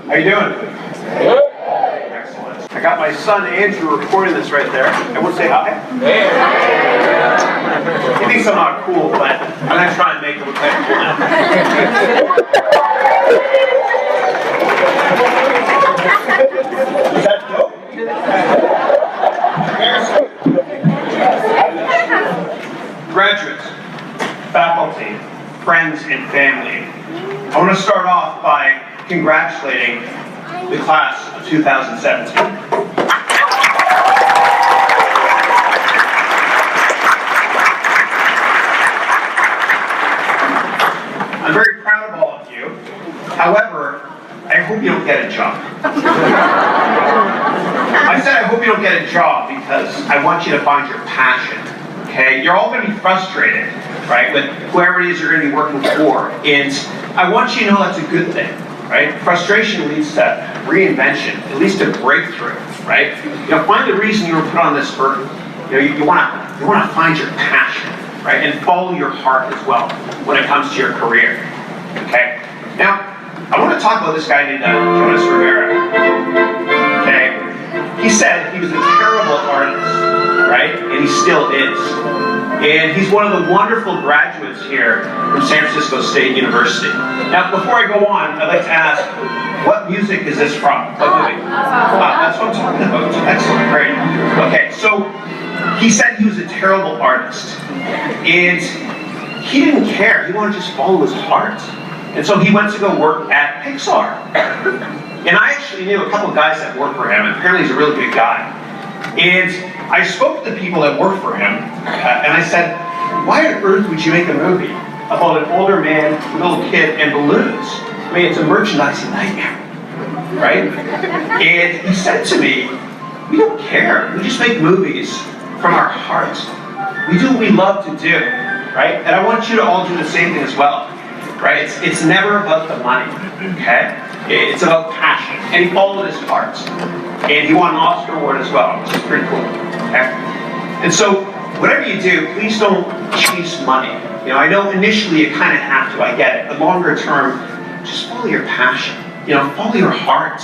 How you doing? Excellent. I got my son Andrew recording this right there. Everyone say hi. He thinks I'm not cool, but I'm going to try and make him look like cool now. Is that dope? Graduates, faculty, friends, and family, I want to start off by congratulating the class of 2017. I'm very proud of all of you. However, I hope you don't get a job. I said I hope you don't get a job because I want you to find your passion. Okay? You're all going to be frustrated, right, with whoever it is you're going to be working for. And I want you to know that's a good thing, right? Frustration leads to reinvention. It leads to breakthrough, right? Find the reason you were put on this earth. You want to find your passion, right? And follow your heart as well when it comes to your career. Okay? Now, I want to talk about this guy named Jonas Rivera. Okay? He said he was a terrible artist, right? And he still is. And he's one of the wonderful graduates here from San Francisco State University. Now, before I go on, I'd like to ask, what music is this from? What movie? That's what I'm talking about. Excellent, great. Okay, so he said he was a terrible artist. And he didn't care. He wanted to just follow his heart. And so he went to go work at Pixar. And I actually knew a couple of guys that worked for him, and apparently he's a really good guy. And I spoke to the people that worked for him, and I said, why on earth would you make a movie about an older man, a little kid, and balloons? I mean, it's a merchandising nightmare, right? And he said to me, we don't care. We just make movies from our hearts. We do what we love to do, right? And I want you to all do the same thing as well, right? It's never about the money, okay? It's about passion. And he followed his heart. And he won an Oscar award as well, which is pretty cool. Okay? And so, whatever you do, please don't chase money. I know initially you kind of have to, I get it. But longer term, just follow your passion. Follow your heart.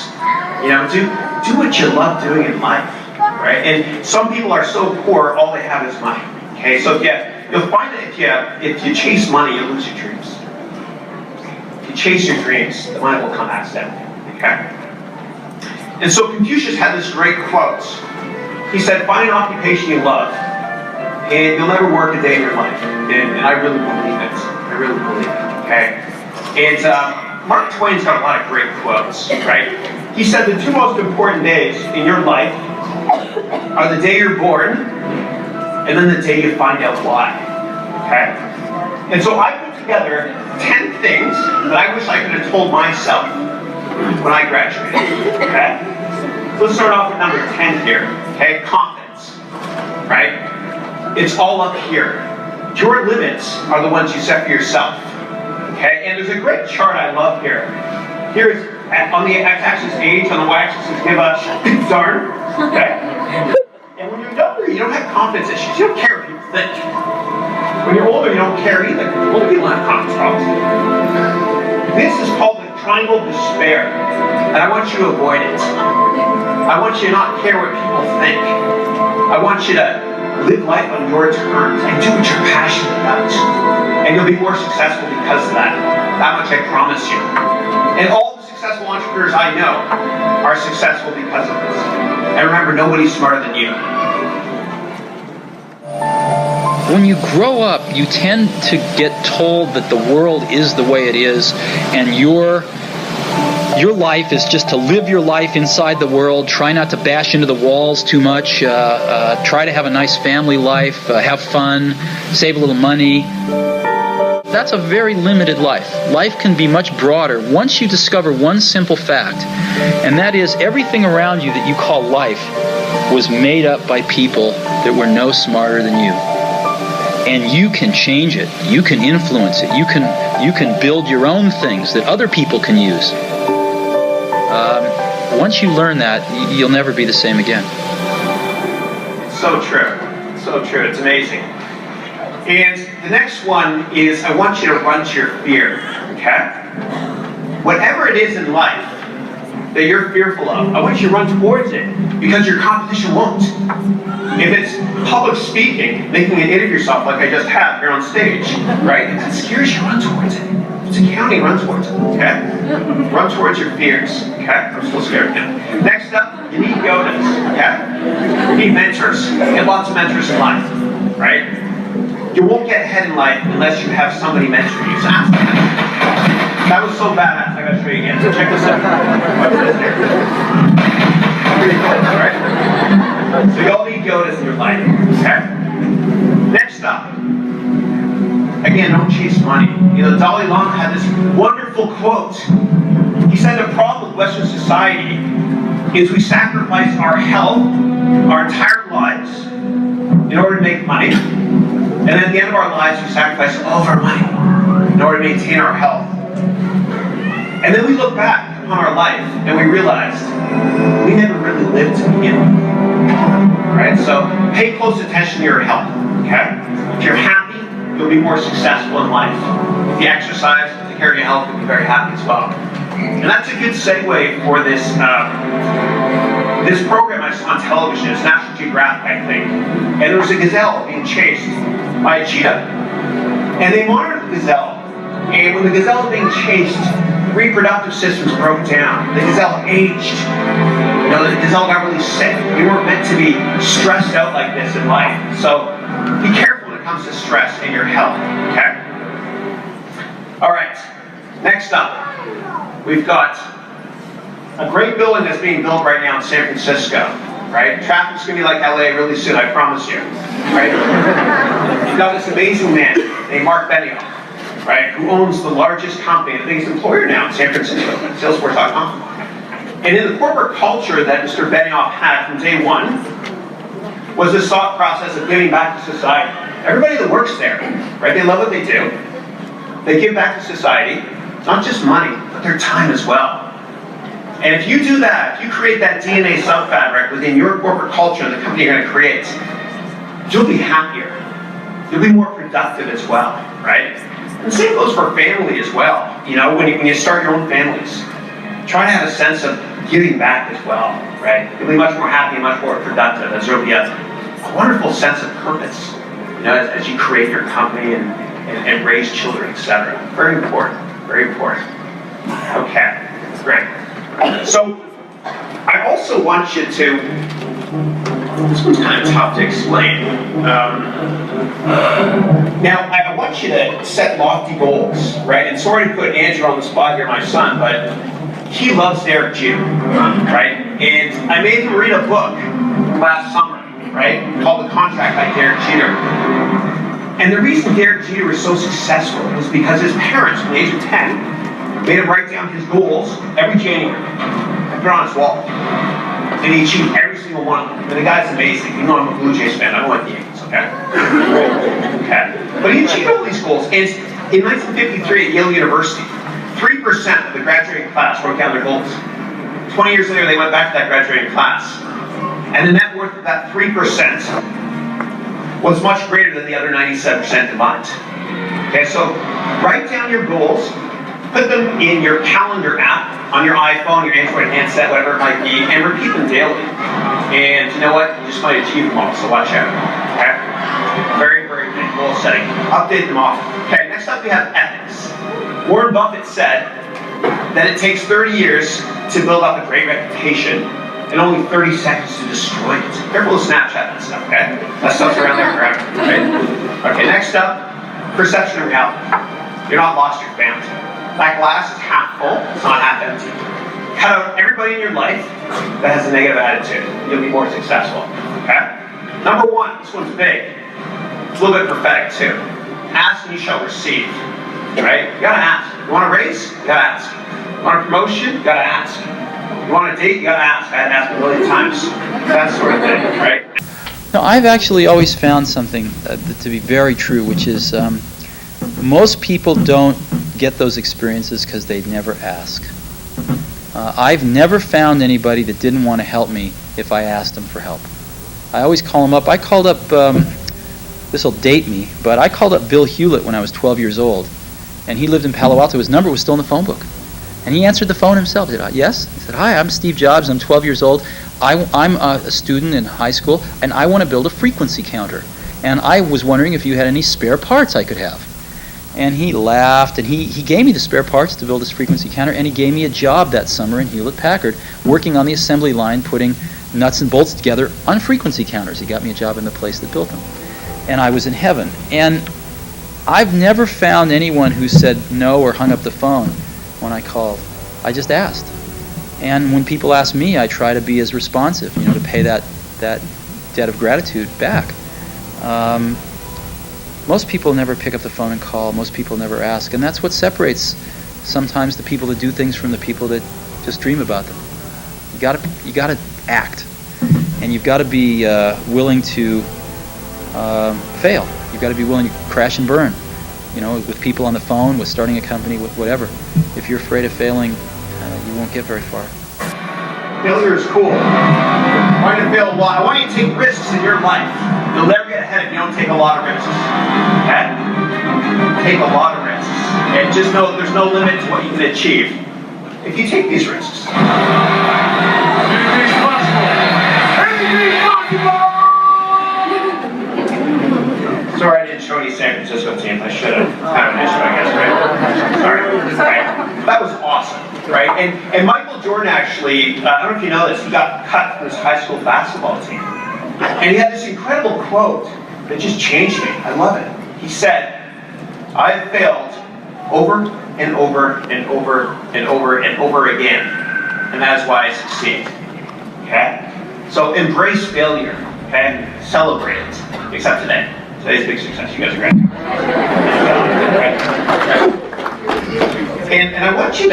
Do what you love doing in life, right? And some people are so poor, all they have is money. Okay, so you'll find that if you chase money, you'll lose your dreams. If you chase your dreams, the money will come accidentally. Okay. And so Confucius had this great quote. He said, find an occupation you love, and you'll never work a day in your life. And I really believe it. I really believe it, okay? And Mark Twain's got a lot of great quotes, right? He said the two most important days in your life are the day you're born, and then the day you find out why, okay? And so I put together 10 things that I wish I could have told myself when I graduated, okay? So let's start off with number 10 here, okay? Confidence, right? It's all up here. Your limits are the ones you set for yourself, okay? And there's a great chart I love here. Here's, on the x-axis age, on the y-axis is give a darn, okay? And when you're younger, you don't have confidence issues. You don't care what people think. When you're older, you don't care either. Old people have confidence problems. This is called the triangle of despair, and I want you to avoid it. I want you to not care what people think. I want you to live life on your terms and do what you're passionate about. And you'll be more successful because of that. That much I promise you. And all the successful entrepreneurs I know are successful because of this. And remember, nobody's smarter than you. When you grow up, you tend to get told that the world is the way it is, and your life is just to live your life inside the world, try not to bash into the walls too much, try to have a nice family life, have fun, save a little money. That's a very limited life. Life can be much broader once you discover one simple fact, and that is everything around you that you call life was made up by people that were no smarter than you. And you can change it. You can influence it. You can build your own things that other people can use. Once you learn that, you'll never be the same again. So true. So true. It's amazing. And the next one is I want you to run to your fear. Okay? Whatever it is in life, that you're fearful of, I want you to run towards it, because your competition won't. If it's public speaking, making an idiot of yourself like I just have here on stage, right? If that scares you, run towards it. If it's accounting, run towards it, okay? Run towards your fears, okay? I'm still scared now. Next up, you need Yodas, okay? You need mentors. Get lots of mentors in life, right? You won't get ahead in life unless you have somebody mentor you. So ask them. That was so badass, I gotta show you again. So check this out. What's this here? Pretty cool, right? So you all need Yodas in your life, okay? Next up, again, don't chase money. You know, Dalai Lama had this wonderful quote. He said the problem with Western society is we sacrifice our health, our entire lives, in order to make money. And then at the end of our lives, we sacrifice all of our money in order to maintain our health. And then we look back upon our life and we realized we never really lived to begin with. Right? So pay close attention to your health. Okay? If you're happy, you'll be more successful in life. If you exercise, take care of your health, you'll be very happy as well. And that's a good segue for this this program I saw on television. It's National Geographic, I think. And there was a gazelle being chased by a cheetah. And they monitored the gazelle. And when the gazelle was being chased, the reproductive systems broke down. The gazelle aged. You know, the gazelle got really sick. We weren't meant to be stressed out like this in life. So be careful when it comes to stress in your health, okay? All right, next up, we've got a great building that's being built right now in San Francisco, right? Traffic's gonna be like LA really soon, I promise you, right? You've got this amazing man named Mark Benioff, right, who owns the largest company, the biggest employer now in San Francisco, Salesforce.com. And in the corporate culture that Mr. Benioff had from day one was this thought process of giving back to society. Everybody that works there, right, they love what they do. They give back to society, not just money, but their time as well. And if you do that, if you create that DNA subfabric within your corporate culture and the company you're going to create, you'll be happier. You'll be more productive as well, right? And the same goes for family as well. You know, when you start your own families, try to have a sense of giving back as well, right? You'll be much more happy and much more productive. There's really a wonderful sense of purpose, you know, as you create your company and raise children, etc. Very important, very important. Okay, great. So, I also want you to, this one's kind of tough to explain. Now, I want you to set lofty goals, right? And sorry to put Andrew on the spot here, my son, but he loves Derek Jeter, right? And I made him read a book last summer, right? Called The Contract by Derek Jeter. And the reason Derek Jeter was so successful was because his parents, from the age of 10, made him write down his goals every January and put it on his wall. And he achieved every single one of them. And the guy's amazing. You know I'm a Blue Jays fan. I don't like the Yankees, okay? Okay. But he achieved all these goals. And in 1953 at Yale University, 3% of the graduating class wrote down their goals. 20 years later, they went back to that graduating class. And the net worth of that 3% was much greater than the other 97% combined. Okay, so write down your goals, put them in your calendar app, on your iPhone, your Android handset, whatever it might be, and repeat them daily. And you know what? You just might achieve them all, so watch out. Okay? Very, very good goal setting. Update them often. Okay, next up we have ethics. Warren Buffett said that it takes 30 years to build up a great reputation and only 30 seconds to destroy it. Careful to Snapchat that stuff, okay? That stuff's around there forever, right? Okay, next up, perception of reality. You're not lost, you're found. That glass is half full, it's not half empty. Cut out everybody in your life that has a negative attitude. You'll be more successful, okay? Number one, this one's big. It's a little bit prophetic too. Ask and you shall receive, right? You gotta ask. You want a raise? You gotta ask. You want a promotion? You gotta ask. You want a date? You gotta ask. I had to ask a million times. That sort of thing, right? Now, I've actually always found something to be very true, which is most people don't get those experiences because they never ask. I've never found anybody that didn't want to help me if I asked them for help. I always call them up. I called up, this will date me, but I called up Bill Hewlett when I was 12 years old, and he lived in Palo Alto. His number was still in the phone book. And he answered the phone himself. He said, yes? He said, hi, I'm Steve Jobs. I'm 12 years old. I'm a student in high school, and I want to build a frequency counter. And I was wondering if you had any spare parts I could have. And he laughed, and he gave me the spare parts to build this frequency counter, and he gave me a job that summer in Hewlett-Packard, working on the assembly line, putting nuts and bolts together on frequency counters. He got me a job in the place that built them. And I was in heaven. And I've never found anyone who said no or hung up the phone when I called. I just asked. And when people ask me, I try to be as responsive, to pay that debt of gratitude back. Most people never pick up the phone and call. Most people never ask. And that's what separates sometimes the people that do things from the people that just dream about them. You gotta act. And you've got to be willing to fail. You've got to be willing to crash and burn. With people on the phone, with starting a company, with whatever. If you're afraid of failing, you won't get very far. Failure is cool. I want you to fail a lot. I want you to take risks in your life. You'll never get ahead if you don't take a lot of risks. Okay? Take a lot of risks. And just know that there's no limit to what you can achieve if you take these risks. Anything's possible. Anything's possible! Sorry I didn't show any San Francisco teams. I should have. Kind of an issue, I guess, right? Sorry. Right. That was awesome, right? And Michael Jordan actually, I don't know if you know this, he got cut from his high school basketball team. And he had this incredible quote that just changed me. I love it. He said, I've failed over and over and over and over and over again. And that is why I succeed. Okay? So embrace failure. Okay? Celebrate it. Except today. Today's big success. You guys are great. And I want you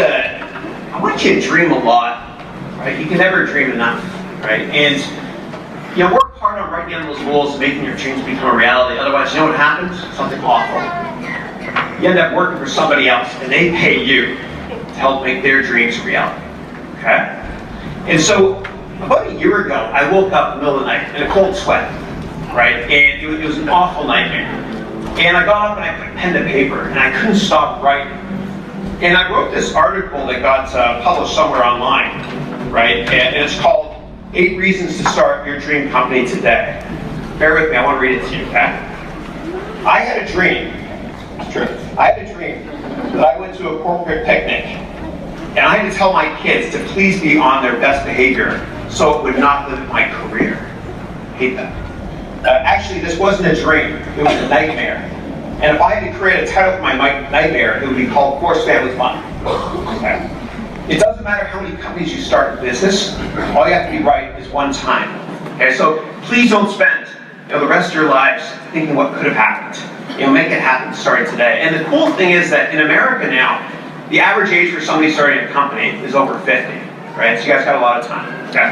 to dream a lot. Right? You can never dream enough. Right? And work hard on writing down those goals and making your dreams become a reality. Otherwise, you know what happens? Something awful. You end up working for somebody else, and they pay you to help make their dreams a reality. Okay? And so, about a year ago, I woke up in the middle of the night in a cold sweat. Right? And it was an awful nightmare. And I got up and I put pen to paper, and I couldn't stop writing. And I wrote this article that got published somewhere online, right? And it's called 8 Reasons to Start Your Dream Company Today. Bear with me, I want to read it to you, okay? I had a dream. It's true. I had a dream that I went to a corporate picnic, and I had to tell my kids to please be on their best behavior so it would not limit my career. I hate that. Actually, this wasn't a dream. It was a nightmare. And if I had to create a title for my nightmare, it would be called Forced Family Fun. Okay? It doesn't matter how many companies you start in business. All you have to be right is one time. Okay? So please don't spend the rest of your lives thinking what could have happened. Make it happen starting today. And the cool thing is that in America now, the average age for somebody starting a company is over 50. Right? So you guys got a lot of time. Okay?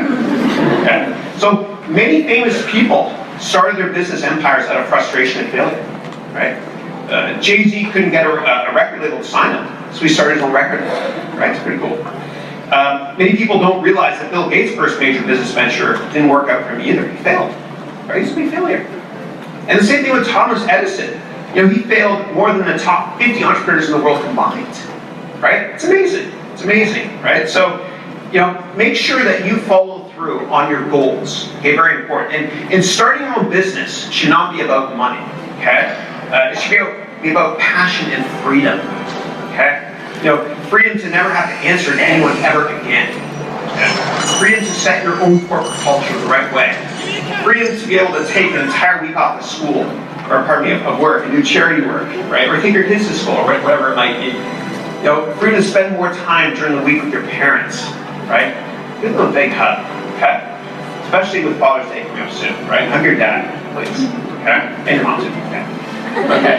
Okay? So many famous people started their business empires out of frustration and failure, right? Jay-Z couldn't get a record label to sign him, so he started his own record label, right? It's pretty cool. Many people don't realize that Bill Gates' first major business venture didn't work out for him either. He failed, right? He's a big failure. And the same thing with Thomas Edison. He failed more than the top 50 entrepreneurs in the world combined, right? It's amazing. It's amazing, right? So, make sure that you follow through on your goals. Okay, very important. And starting your own business should not be about money. Okay, it should be about passion and freedom. Okay, freedom to never have to answer to anyone ever again. Okay? Freedom to set your own corporate culture the right way. Freedom to be able to take an entire week off of school, or of work, and do charity work, right? Or take your kids to school, or whatever it might be. Freedom to spend more time during the week with your parents, right? Give them a big hug, okay? Especially with Father's Day coming up soon, right? Hug your dad, please, okay? And your mom too, okay? Okay.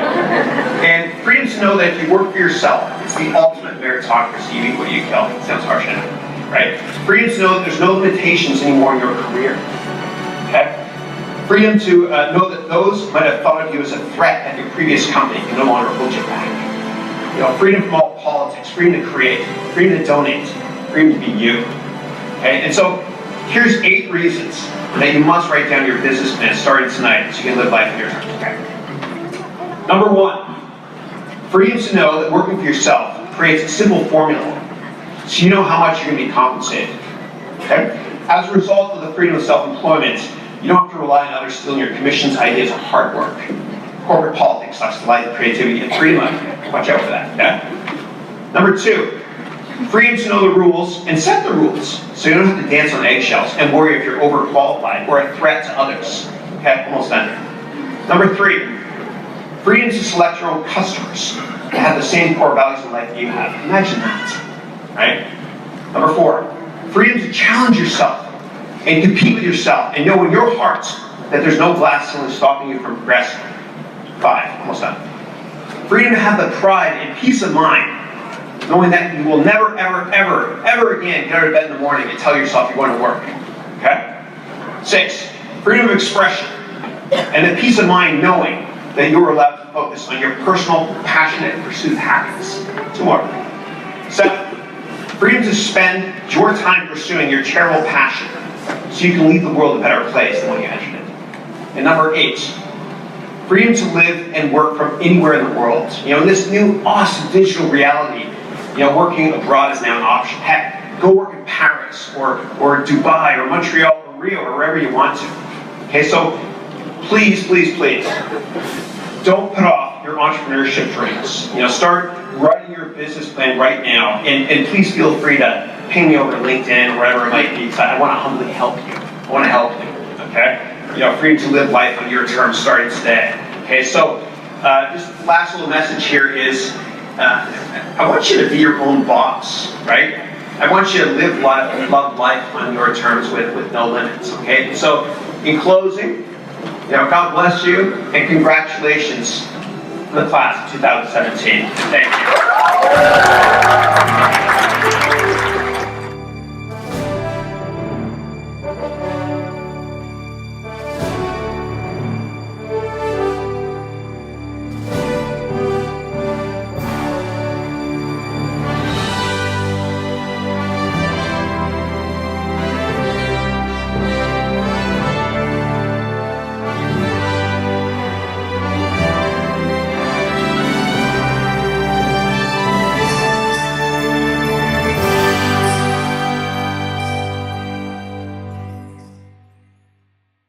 And freedom to know that if you work for yourself, it's the ultimate meritocracy. You eat what you kill. It sounds harsh, right? Freedom to know that there's no limitations anymore in your career, okay? Freedom to know that those might have thought of you as a threat at your previous company can no longer hold you back. Freedom from all politics, freedom to create, freedom to donate, freedom to be you. Okay, and so here's 8 reasons that you must write down your business plan starting tonight so you can live life in your terms. Okay. Number 1, freedom to know that working for yourself creates a simple formula. so you know how much you're going to be compensated. Okay? As a result of the freedom of self-employment, you don't have to rely on others stealing your commissions, ideas, or hard work. Corporate politics sucks the life, creativity, and freedom. Watch out for that. Okay? Number 2, freedom to know the rules and set the rules, so you don't have to dance on eggshells and worry if you're overqualified or a threat to others. Okay, almost done. Number 3, freedom to select your own customers that have the same core values in life that you have. Imagine that, right? Number 4, freedom to challenge yourself and compete with yourself and know in your heart that there's no glass ceiling stopping you from progressing. 5, almost done. Freedom to have the pride and peace of mind knowing that you will never, ever, ever, ever again get out of bed in the morning and tell yourself you're going to work. Okay? 6, freedom of expression and the peace of mind knowing that you're allowed to focus on your personal, passionate pursuit of happiness. 2 more. 7, freedom to spend your time pursuing your charitable passion so you can leave the world a better place than when you entered it. And number 8, freedom to live and work from anywhere in the world. You know, in this new awesome digital reality, you know, working abroad is now an option. Heck, go work in Paris or Dubai or Montreal or Rio or wherever you want to. Okay, so please, please, please, don't put off your entrepreneurship dreams. You know, start writing your business plan right now, and please feel free to ping me over LinkedIn or whatever it might be, because I want to humbly help you. I want to help you, okay? You know, freedom to live life on your terms starting today. Okay, so just last little message here is, I want you to be your own boss, right? I want you to live life, love life on your terms with no limits, okay? So, in closing, you know, God bless you, and congratulations to the class of 2017. Thank you.